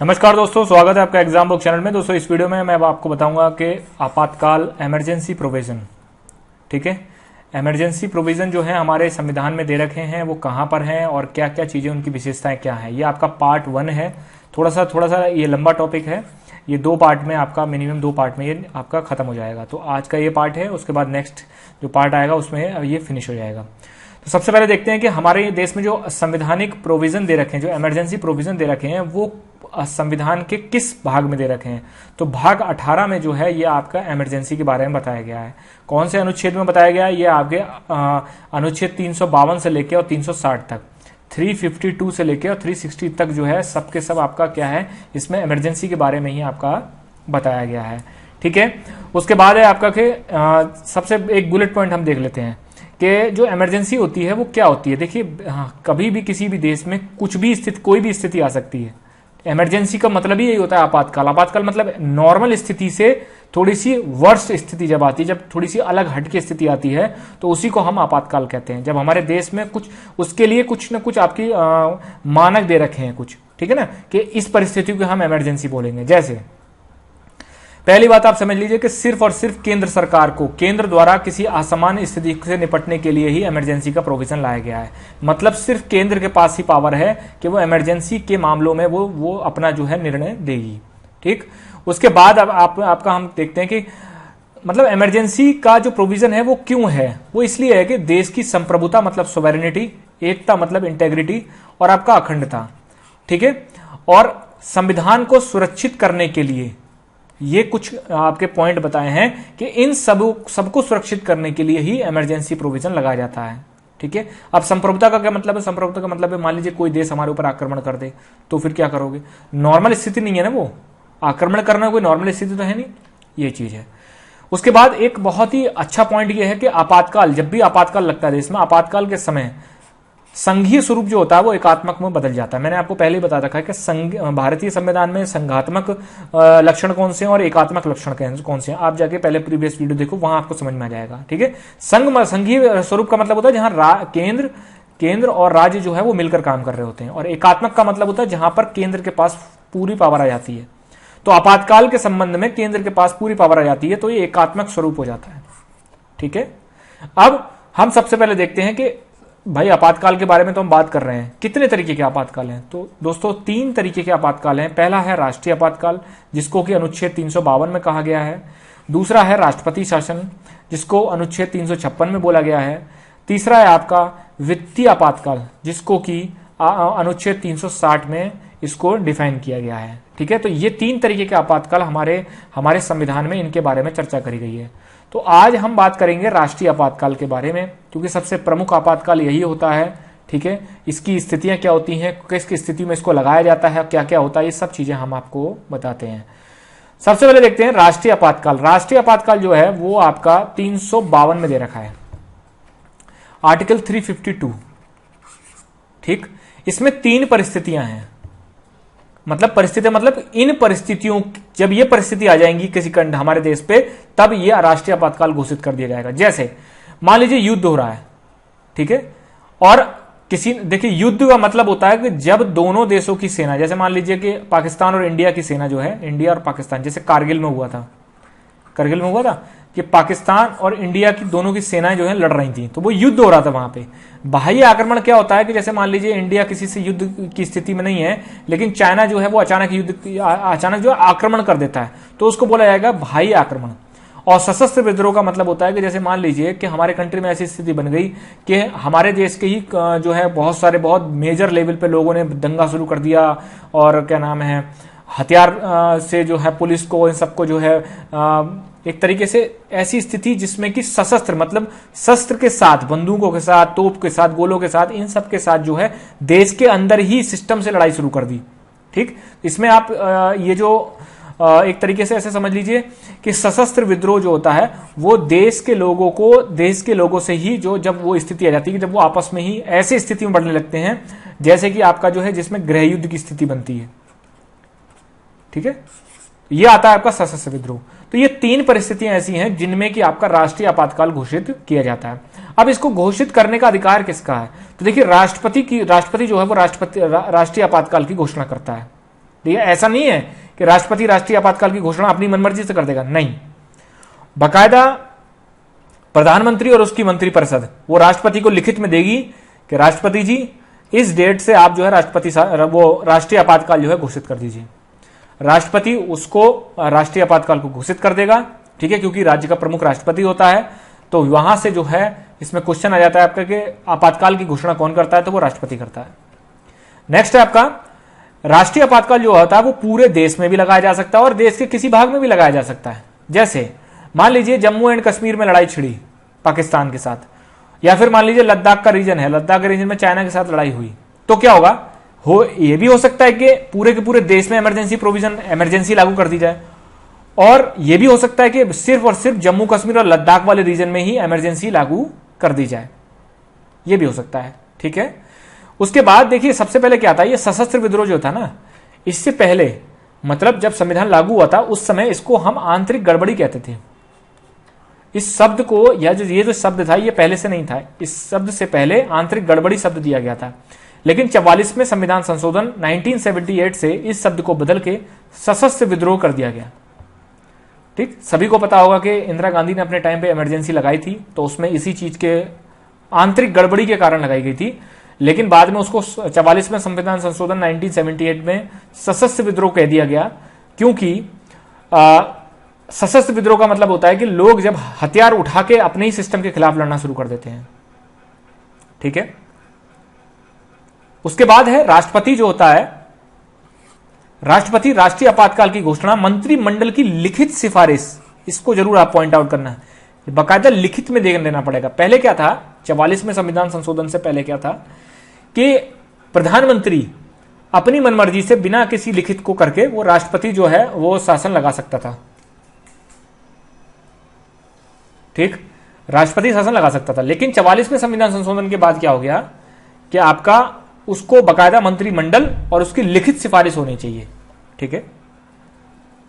नमस्कार दोस्तों, स्वागत है आपका एग्जाम बुक चैनल में। दोस्तों इस वीडियो में मैं आपको बताऊंगा कि आपातकाल इमरजेंसी प्रोविजन, ठीक है, इमरजेंसी प्रोविजन जो है हमारे संविधान में दे रखे हैं वो कहाँ पर हैं और क्या क्या चीज़ें, उनकी विशेषताएं क्या हैं। ये आपका पार्ट 1 है। थोड़ा सा ये लंबा टॉपिक है। ये 2 पार्ट में आपका, मिनिमम 2 पार्ट में ये आपका खत्म हो जाएगा। तो आज का ये पार्ट है, उसके बाद नेक्स्ट जो पार्ट आएगा उसमें ये फिनिश हो जाएगा। तो सबसे पहले देखते हैं कि हमारे देश में जो संवैधानिक प्रोविजन दे रखे हैं, जो इमरजेंसी प्रोविजन दे रखे हैं, वो संविधान के किस भाग में दे रखे हैं। तो भाग 18 में जो है ये आपका इमरजेंसी के बारे में बताया गया है। कौन से अनुच्छेद में बताया गया है? ये आपके अनुच्छेद 352 से लेकर और 360 तक, 352 से लेकर और 360 तक जो है सबके सब आपका क्या है, इसमें इमरजेंसी के बारे में ही आपका बताया गया है। ठीक है, उसके बाद है आपका कि सबसे एक बुलेट पॉइंट हम देख लेते हैं कि जो इमरजेंसी होती है वो क्या होती है। देखिए, कभी भी किसी भी देश में कुछ भी स्थिति, कोई भी स्थिति आ सकती है। इमरजेंसी का मतलब ही यही होता है आपातकाल। आपातकाल मतलब नॉर्मल स्थिति से थोड़ी सी वर्स्ट स्थिति जब आती है, जब थोड़ी सी अलग हट की स्थिति आती है, तो उसी को हम आपातकाल कहते हैं। जब हमारे देश में कुछ उसके लिए कुछ न कुछ आपकी मानक दे रखे हैं कुछ, ठीक है ना, कि इस परिस्थिति को हम इमरजेंसी बोलेंगे। जैसे पहली बात आप समझ लीजिए कि सिर्फ और सिर्फ केंद्र सरकार को, केंद्र द्वारा किसी असामान्य स्थिति से निपटने के लिए ही इमरजेंसी का प्रोविजन लाया गया है। मतलब सिर्फ केंद्र के पास ही पावर है कि वो इमरजेंसी के मामलों में वो अपना जो है निर्णय देगी। ठीक, उसके बाद अब आपका हम देखते हैं कि मतलब इमरजेंसी का जो प्रोविजन है वो क्यों है। वो इसलिए है कि देश की संप्रभुता मतलब सोवेरेनिटी, एकता मतलब इंटेग्रिटी और आपका अखंडता, ठीक है, और संविधान को सुरक्षित करने के लिए ये कुछ आपके पॉइंट बताए हैं कि इन सबको सुरक्षित करने के लिए ही इमरजेंसी प्रोविजन लगाया जाता है। ठीक है, अब संप्रभुता का क्या मतलब है? संप्रभुता का मतलब है, मान लीजिए कोई देश हमारे ऊपर आक्रमण कर दे तो फिर क्या करोगे? नॉर्मल स्थिति नहीं है ना, वो आक्रमण करना कोई नॉर्मल स्थिति तो है नहीं, ये चीज है। उसके बाद एक बहुत ही अच्छा पॉइंट यह है कि आपातकाल, जब भी आपातकाल लगता है देश में, आपातकाल के समय संघीय स्वरूप जो होता है वो एकात्मक में बदल जाता है। मैंने आपको पहले ही बता रखा है कि भारतीय संविधान में संघात्मक लक्षण कौन से हैं और एकात्मक लक्षण कौन से हैं। आप जाके पहले प्रीवियस वीडियो देखो, वहां आपको समझ में आ जाएगा। ठीक है, संघीय स्वरूप का मतलब होता है जहां केंद्र और राज्य जो है वो मिलकर काम कर रहे होते हैं, और एकात्मक का मतलब होता है जहां पर केंद्र के पास पूरी पावर आ जाती है। तो आपातकाल के संबंध में केंद्र के पास पूरी पावर आ जाती है, तो ये एकात्मक स्वरूप हो जाता है। ठीक है, अब हम सबसे पहले देखते हैं कि भाई आपातकाल के बारे में तो हम बात कर रहे हैं, कितने तरीके के आपातकाल हैं। तो दोस्तों 3 तरीके के आपातकाल हैं। पहला है राष्ट्रीय आपातकाल, जिसको कि अनुच्छेद 352 में कहा गया है। दूसरा है राष्ट्रपति शासन, जिसको अनुच्छेद 356 में बोला गया है। तीसरा है आपका वित्तीय आपातकाल, जिसको कि अनुच्छेद 360 में इसको डिफाइन किया गया है। ठीक है, तो ये 3 तरीके के आपातकाल हमारे संविधान में इनके बारे में चर्चा करी गई है। तो आज हम बात करेंगे राष्ट्रीय आपातकाल के बारे में, क्योंकि सबसे प्रमुख आपातकाल यही होता है। ठीक है, इसकी स्थितियां क्या होती हैं, किस स्थिति में इसको लगाया जाता है, क्या क्या होता है, ये सब चीजें हम आपको बताते हैं। सबसे पहले देखते हैं राष्ट्रीय आपातकाल। राष्ट्रीय आपातकाल जो है वो आपका 352 में दे रखा है, आर्टिकल 352। ठीक, इसमें 3 परिस्थितियां हैं। मतलब परिस्थिति मतलब इन परिस्थितियों, जब ये परिस्थिति आ जाएंगी किसी हमारे देश पे, तब ये राष्ट्रीय आपातकाल घोषित कर दिया जाएगा। जैसे मान लीजिए युद्ध हो रहा है, ठीक है, और देखिए युद्ध का मतलब होता है कि जब दोनों देशों की सेना, जैसे मान लीजिए कि पाकिस्तान और इंडिया की सेना जो है, इंडिया और पाकिस्तान, जैसे कारगिल में हुआ था कि पाकिस्तान और इंडिया की दोनों की सेनाएं जो है लड़ रही थी, तो वो युद्ध हो रहा था वहां पे। बाह्य आक्रमण क्या होता है कि जैसे मान लीजिए इंडिया किसी से युद्ध की स्थिति में नहीं है, लेकिन चाइना जो है वो अचानक जो आक्रमण कर देता है, तो उसको बोला जाएगा बाह्य आक्रमण। और सशस्त्र विद्रोह का मतलब होता है कि जैसे मान लीजिए कि हमारे कंट्री में ऐसी स्थिति बन गई कि हमारे देश के ही जो है बहुत मेजर लेवल पे लोगों ने दंगा शुरू कर दिया, और क्या नाम है, हथियार से जो है पुलिस को, इन सबको जो है एक तरीके से ऐसी स्थिति जिसमें कि सशस्त्र मतलब शस्त्र के साथ, बंदूकों के साथ, तोप के साथ, गोलों के साथ, इन सब के साथ जो है देश के अंदर ही सिस्टम से लड़ाई शुरू कर दी। ठीक, इसमें आप ये जो एक तरीके से ऐसे समझ लीजिए कि सशस्त्र विद्रोह जो होता है वो देश के लोगों से ही, जो जब वो स्थिति आ जाती है कि जब वो आपस में ही ऐसी स्थिति में बढ़ने लगते हैं जैसे कि आपका जो है जिसमें गृह युद्ध की स्थिति बनती है। ठीक है, ये आता है आपका सशस्त्र विद्रोह। तो ये 3 परिस्थितियां ऐसी हैं जिनमें कि आपका राष्ट्रीय आपातकाल घोषित किया जाता है। अब इसको घोषित करने का अधिकार किसका है? तो देखिए राष्ट्रपति जो है वो राष्ट्रीय आपातकाल की घोषणा करता है। ठीक है, ऐसा नहीं है कि राष्ट्रपति राष्ट्रीय आपातकाल की घोषणा अपनी मनमर्जी से कर देगा, नहीं, बाकायदा प्रधानमंत्री और उसकी मंत्रिपरिषद वो राष्ट्रपति को लिखित में देगी कि राष्ट्रपति जी इस डेट से आप जो है राष्ट्रीय आपातकाल जो है घोषित कर दीजिए। राष्ट्रपति उसको राष्ट्रीय आपातकाल को घोषित कर देगा, ठीक है, क्योंकि राज्य का प्रमुख राष्ट्रपति होता है। तो वहां से जो है इसमें क्वेश्चन आ जाता है आपका कि आपातकाल की घोषणा कौन करता है, तो वो राष्ट्रपति करता है। नेक्स्ट है आपका राष्ट्रीय आपातकाल जो होता है वो पूरे देश में भी लगाया जा सकता है और देश के किसी भाग में भी लगाया जा सकता है। जैसे मान लीजिए जम्मू एंड कश्मीर में लड़ाई छिड़ी पाकिस्तान के साथ, या फिर मान लीजिए लद्दाख का रीजन है, लद्दाख के रीजन में चाइना के साथ लड़ाई हुई, तो क्या होगा, ये भी हो सकता है कि पूरे के पूरे देश में इमरजेंसी प्रोविजन इमरजेंसी लागू कर दी जाए, और यह भी हो सकता है कि सिर्फ और सिर्फ जम्मू कश्मीर और लद्दाख वाले रीजन में ही इमरजेंसी लागू कर दी जाए, यह भी हो सकता है। ठीक है, उसके बाद देखिए सबसे पहले क्या था, ये सशस्त्र विद्रोह जो था ना, इससे पहले मतलब जब संविधान लागू हुआ था उस समय इसको हम आंतरिक गड़बड़ी कहते थे। इस शब्द को या ये जो शब्द था ये पहले से नहीं था, इस शब्द से पहले आंतरिक गड़बड़ी शब्द दिया गया था, लेकिन 44 में संविधान संशोधन 1978 से इस शब्द को बदल के सशस्त्र विद्रोह कर दिया गया। ठीक, सभी को पता होगा कि इंदिरा गांधी ने अपने टाइम पे इमरजेंसी लगाई थी, तो उसमें इसी चीज के आंतरिक गड़बड़ी के कारण लगाई गई थी, लेकिन बाद में उसको 44 में संविधान संशोधन 1978 में सशस्त्र विद्रोह कह दिया गया, क्योंकि सशस्त्र विद्रोह का मतलब होता है कि लोग जब हथियार उठा के अपने ही सिस्टम के खिलाफ लड़ना शुरू कर देते हैं। ठीक है, उसके बाद है राष्ट्रपति जो होता है, राष्ट्रपति राष्ट्रीय आपातकाल की घोषणा मंत्रिमंडल की लिखित सिफारिश, इसको जरूर आप पॉइंट आउट करना है, बाकायदा लिखित में देना पड़ेगा। पहले क्या था, 44 में संविधान संशोधन से पहले क्या था कि प्रधानमंत्री अपनी मनमर्जी से बिना किसी लिखित को करके वो राष्ट्रपति जो है वो शासन लगा सकता था। ठीक, राष्ट्रपति शासन लगा सकता था, लेकिन 44 में संविधान संशोधन के बाद क्या हो गया कि आपका उसको बकायदा मंत्रिमंडल और उसकी लिखित सिफारिश होनी चाहिए। ठीक है,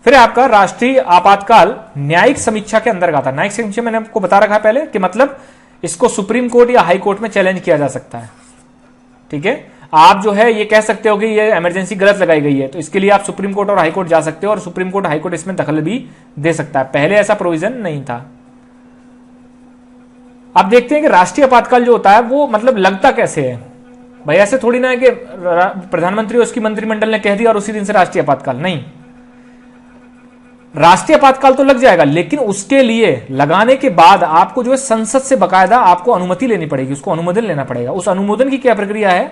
फिर आपका राष्ट्रीय आपातकाल न्यायिक समीक्षा के अंदर आता है। न्यायिक समीक्षा मैंने आपको बता रखा है पहले कि मतलब इसको सुप्रीम कोर्ट या हाई कोर्ट में चैलेंज किया जा सकता है। ठीक है, आप जो है ये कह सकते हो कि ये इमरजेंसी गलत लगाई गई है, तो इसके लिए आप सुप्रीम कोर्ट और हाई कोर्ट जा सकते हो, और सुप्रीम कोर्ट हाई कोर्ट इसमें दखल भी दे सकता है। पहले ऐसा प्रोविजन नहीं था। आप देखते हैं कि राष्ट्रीय आपातकाल जो होता है वो मतलब लगता कैसे है भाई, ऐसे थोड़ी ना है कि प्रधानमंत्री और उसकी मंत्रिमंडल ने कह दिया और उसी दिन से राष्ट्रीय आपातकाल, नहीं, राष्ट्रीय आपातकाल तो लग जाएगा, लेकिन उसके लिए लगाने के बाद आपको जो है संसद से बकायदा आपको अनुमति लेनी पड़ेगी, उसको अनुमोदन लेना पड़ेगा। उस अनुमोदन की क्या प्रक्रिया है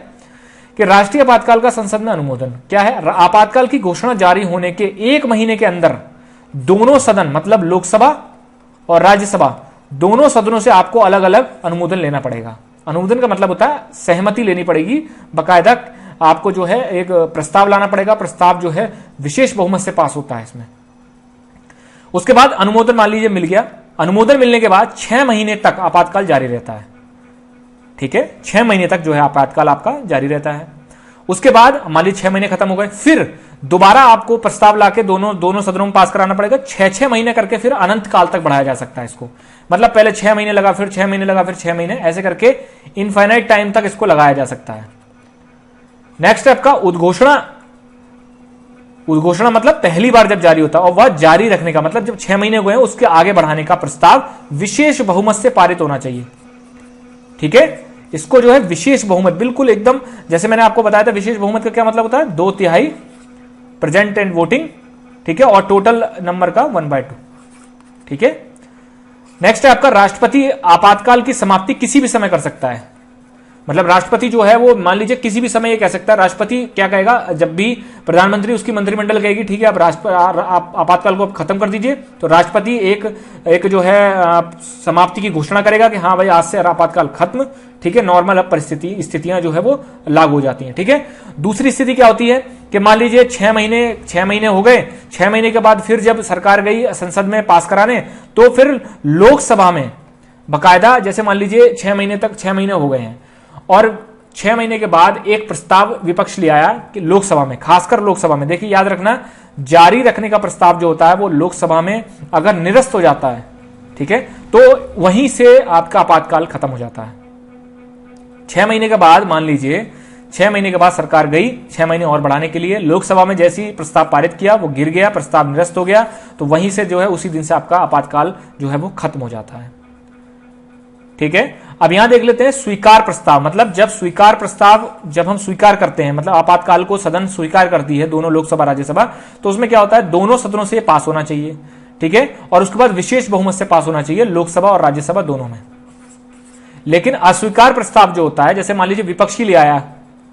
कि राष्ट्रीय आपातकाल का संसद में अनुमोदन क्या है, आपातकाल की घोषणा जारी होने के 1 महीने के अंदर दोनों सदन मतलब लोकसभा और राज्यसभा दोनों सदनों से आपको अलग अलग अनुमोदन लेना पड़ेगा। अनुमोदन का मतलब होता है सहमति लेनी पड़ेगी, बकायदा आपको जो है एक प्रस्ताव लाना पड़ेगा, प्रस्ताव जो है विशेष बहुमत से पास होता है इसमें। उसके बाद अनुमोदन मान लीजिए मिल गया, अनुमोदन मिलने के बाद 6 महीने तक आपातकाल जारी रहता है। ठीक है, 6 महीने तक जो है आपातकाल आपका जारी रहता है। उसके बाद मान लीजिए 6 महीने खत्म हो गए, फिर दोबारा आपको प्रस्ताव लाके दोनों सदनों में पास कराना पड़ेगा। 6-6 महीने करके फिर अनंत काल तक बढ़ाया जा सकता है इसको, मतलब पहले 6 महीने लगा, फिर 6 महीने लगा, फिर 6 महीने, ऐसे करके इनफाइनाइट टाइम तक इसको लगाया जा सकता है। नेक्स्ट आपका उद्घोषणा। उद्घोषणा मतलब पहली बार जब जारी होता है, और वह जारी रखने का मतलब जब 6 महीने हुए उसके आगे बढ़ाने का प्रस्ताव विशेष बहुमत से पारित होना चाहिए। ठीक है, इसको जो है विशेष बहुमत, बिल्कुल एकदम जैसे मैंने आपको बताया था विशेष बहुमत का क्या मतलब होता है, 2/3 प्रेजेंट एंड वोटिंग। ठीक है, और टोटल नंबर का 1/2। ठीक है, नेक्स्ट है आपका राष्ट्रपति आपातकाल की समाप्ति किसी भी समय कर सकता है, मतलब राष्ट्रपति जो है वो मान लीजिए किसी भी समय ये कह सकता है। राष्ट्रपति क्या कहेगा, जब भी प्रधानमंत्री उसकी मंत्रिमंडल कहेगी ठीक है आप आपातकाल को खत्म कर दीजिए, तो राष्ट्रपति एक जो है समाप्ति की घोषणा करेगा कि हाँ भाई आज से आपातकाल खत्म। ठीक है, नॉर्मल अब स्थितियां जो है वो लागू हो जाती हैं। ठीक है, दूसरी स्थिति क्या होती है कि मान लीजिए 6 महीने हो गए, 6 महीने के बाद फिर जब सरकार गई संसद में पास कराने, तो फिर लोकसभा में बकायदा जैसे मान लीजिए 6 महीने हो गए हैं और 6 महीने के बाद एक प्रस्ताव विपक्ष ले आया कि लोकसभा में, खासकर लोकसभा में, देखिए याद रखना जारी रखने का प्रस्ताव जो होता है वो लोकसभा में अगर निरस्त हो जाता है, ठीक है, तो वहीं से आपका आपातकाल खत्म हो जाता है। 6 महीने के बाद मान लीजिए 6 महीने के बाद सरकार गई 6 महीने और बढ़ाने के लिए, लोकसभा में जैसे ही प्रस्ताव पारित किया वो गिर गया, प्रस्ताव निरस्त हो गया, तो वहीं से जो है उसी दिन से आपका आपातकाल जो है वो खत्म हो जाता है। ठीक है, अब यहां देख लेते हैं स्वीकार प्रस्ताव, मतलब जब स्वीकार प्रस्ताव जब हम स्वीकार करते हैं, मतलब आपातकाल को सदन स्वीकार करती है, दोनों लोकसभा राज्यसभा, तो उसमें क्या होता है, दोनों सदनों से पास होना चाहिए। ठीक है, और उसके बाद विशेष बहुमत से पास होना चाहिए, लोकसभा और राज्यसभा दोनों में। लेकिन अस्वीकार प्रस्ताव जो होता है, जैसे मान लीजिए विपक्ष ही ले आया,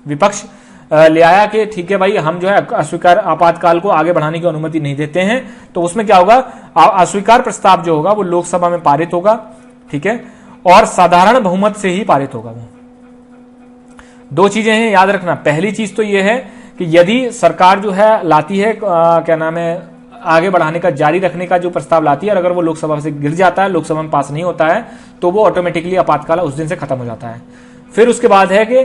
विपक्ष ले आया कि ठीक है भाई हम जो है अस्वीकार आपातकाल को आगे बढ़ाने की अनुमति नहीं देते हैं, तो उसमें क्या होगा, अस्वीकार प्रस्ताव जो होगा वो लोकसभा में पारित होगा। ठीक है, और साधारण बहुमत से ही पारित होगा वो। दो चीजें हैं याद रखना, पहली चीज तो ये है कि यदि सरकार जो है लाती है क्या नाम है, आगे बढ़ाने का जारी रखने का जो प्रस्ताव लाती है, और अगर वो लोकसभा से गिर जाता है, लोकसभा में पास नहीं होता है, तो वो ऑटोमेटिकली आपातकाल उस दिन से खत्म हो जाता है। फिर उसके बाद है कि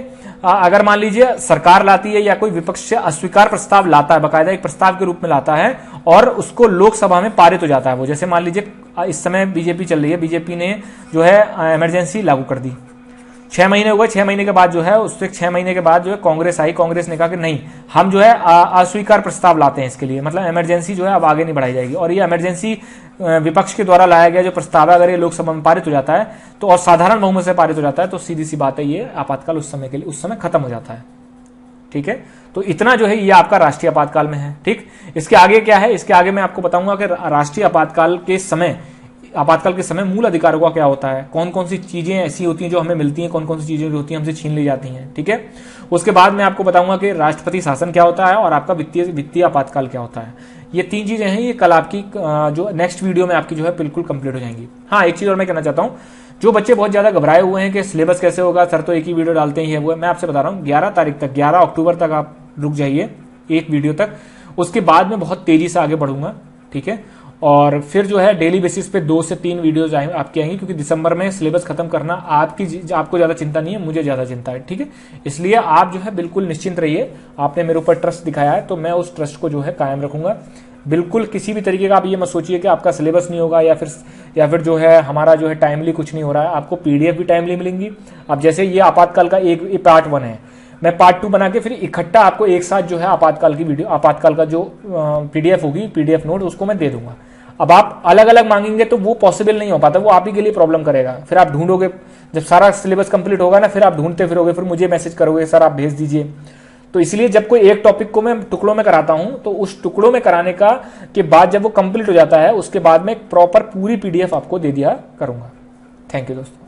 अगर मान लीजिए सरकार लाती है या कोई विपक्ष से अस्वीकार प्रस्ताव लाता है, बाकायदा एक प्रस्ताव के रूप में लाता है, और उसको लोकसभा में पारित हो जाता है वो, जैसे मान लीजिए इस समय बीजेपी चल रही है, बीजेपी ने जो है इमरजेंसी लागू कर दी, 6 महीने हुए, 6 महीने के बाद जो है उससे 6 महीने के बाद जो है कांग्रेस आई, कांग्रेस ने कहा कि नहीं हम जो है अस्वीकार प्रस्ताव लाते हैं इसके लिए, मतलब इमरजेंसी जो है अब आगे नहीं बढ़ाई जाएगी, और ये इमरजेंसी विपक्ष के द्वारा लाया गया जो प्रस्ताव है, अगर ये लोकसभा में पारित हो जाता है तो, और साधारण बहुमत से पारित हो जाता है, तो सीधी सी बात है ये आपातकाल उस समय के लिए उस समय खत्म हो जाता है। ठीक है, तो इतना जो है ये आपका राष्ट्रीय आपातकाल में है। ठीक, इसके आगे क्या है, इसके आगे मैं आपको बताऊंगा कि राष्ट्रीय आपातकाल के समय, आपातकाल के समय मूल अधिकारों का क्या होता है, कौन कौन सी चीजें ऐसी होती हैं जो हमें मिलती हैं, कौन कौन सी चीजें जो होती हैं हमसे छीन ली जाती हैं। ठीक है, उसके बाद मैं आपको बताऊंगा कि राष्ट्रपति शासन क्या होता है और आपका वित्तीय आपातकाल क्या होता है। ये 3 चीजें हैं, ये कल आपकी जो नेक्स्ट वीडियो में आपकी जो है बिल्कुल कंप्लीट हो जाएंगी। हाँ, एक चीज और मैं कहना चाहता हूँ, जो बच्चे बहुत ज्यादा घबराए हुए हैं कि सिलेबस कैसे होगा सर, तो एक ही वीडियो डालते ही है, वो मैं आपसे बता रहा हूँ 11 तारीख तक, 11 अक्टूबर तक आप रुक जाइए एक वीडियो तक, उसके बाद मैं बहुत तेजी से आगे बढ़ूंगा। ठीक है, और फिर जो है डेली बेसिस पे 2 से 3 वीडियोज आपकी आएंगी, क्योंकि दिसंबर में सिलेबस खत्म करना आपको ज्यादा चिंता नहीं है, मुझे ज्यादा चिंता है। ठीक है, इसलिए आप जो है बिल्कुल निश्चिंत रहिए, आपने मेरे ऊपर ट्रस्ट दिखाया है तो मैं उस ट्रस्ट को जो है कायम रखूंगा। बिल्कुल किसी भी तरीके का आप ये मत सोचिए कि आपका सिलेबस नहीं होगा या फिर जो है हमारा जो है टाइमली कुछ नहीं हो रहा है, आपको पीडीएफ भी टाइमली मिलेंगी। अब जैसे ये आपातकाल का एक पार्ट 1 है, मैं पार्ट 2 बना के फिर इकट्ठा आपको एक साथ जो है आपातकाल की वीडियो, आपातकाल का जो पीडीएफ होगी, पीडीएफ नोट, उसको मैं दे दूंगा। अब आप अलग अलग मांगेंगे तो वो पॉसिबल नहीं हो पाता, वो आप ही के लिए प्रॉब्लम करेगा। फिर आप ढूंढोगे, जब सारा सिलेबस कंप्लीट होगा ना, फिर आप ढूंढते फिरोगे, फिर मुझे मैसेज करोगे सर आप भेज दीजिए। तो इसलिए जब कोई एक टॉपिक को मैं टुकड़ों में कराता हूं, तो उस टुकड़ों में कराने का के बाद जब वो कंप्लीट हो जाता है, उसके बाद में प्रॉपर पूरी पीडीएफ आपको दे दिया करूंगा। थैंक यू दोस्तों।